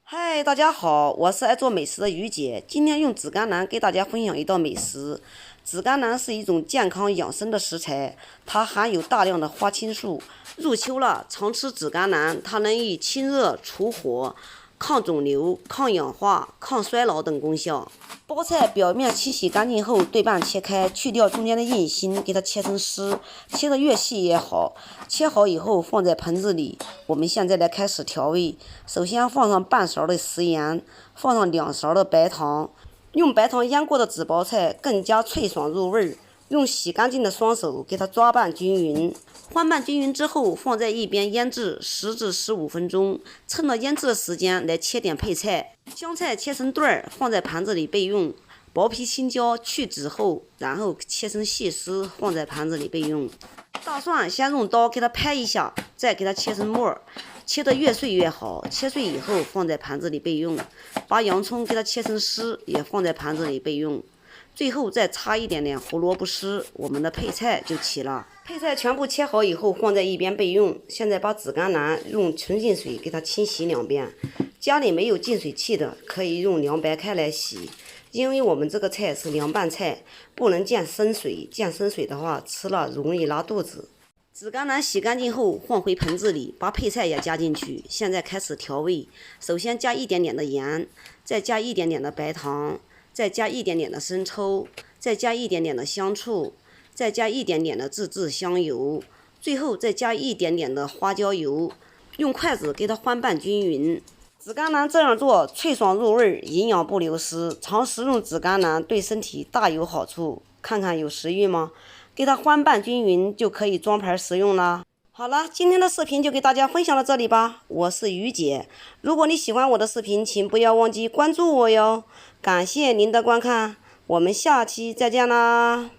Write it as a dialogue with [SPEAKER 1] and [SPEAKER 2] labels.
[SPEAKER 1] 嗨，大家好，我是爱做美食的于姐。今天用紫甘蓝给大家分享一道美食。紫甘蓝是一种健康养生的食材，它含有大量的花青素。入秋了，常吃紫甘蓝，它能以清热除火、抗肿瘤、抗氧化、抗衰老等功效。包菜表面清洗干净后，对半切开，去掉中间的硬心，给它切成丝，切得越细越好。切好以后放在盆子里。我们现在来开始调味，首先放上半勺的食盐，放上2勺的白糖，用白糖腌过的紫包菜更加脆爽入味儿。用洗干净的双手给它抓拌均匀，翻拌均匀之后放在一边腌制10至15分钟。趁着腌制的时间来切点配菜，香菜切成段儿放在盘子里备用。薄皮青椒去籽后，然后切成细丝放在盘子里备用。大蒜先用刀给它拍一下，再给它切成末，切得越碎越好。切碎以后放在盘子里备用。把洋葱给它切成丝，也放在盘子里备用。最后再插一点点胡萝卜丝，我们的配菜就齐了。配菜全部切好以后放在一边备用。现在把紫甘蓝用纯净水给它清洗2遍。家里没有净水器的，可以用凉白开来洗。因为我们这个菜是凉拌菜，不能见生水，见生水的话吃了容易拉肚子。紫甘蓝洗干净后放回盆子里，把配菜也加进去。现在开始调味，首先加一点点的盐，再加一点点的白糖，再加一点点的生抽，再加一点点的香醋，再加一点点的自制香油，最后再加一点点的花椒油，用筷子给它翻拌均匀。紫甘蓝这样做脆爽入味，营养不流失。常食用紫甘蓝对身体大有好处，看看有食欲吗？给它翻拌均匀就可以装盘食用啦。好了，今天的视频就给大家分享到这里吧。我是于姐，如果你喜欢我的视频，请不要忘记关注我哟。感谢您的观看，我们下期再见啦。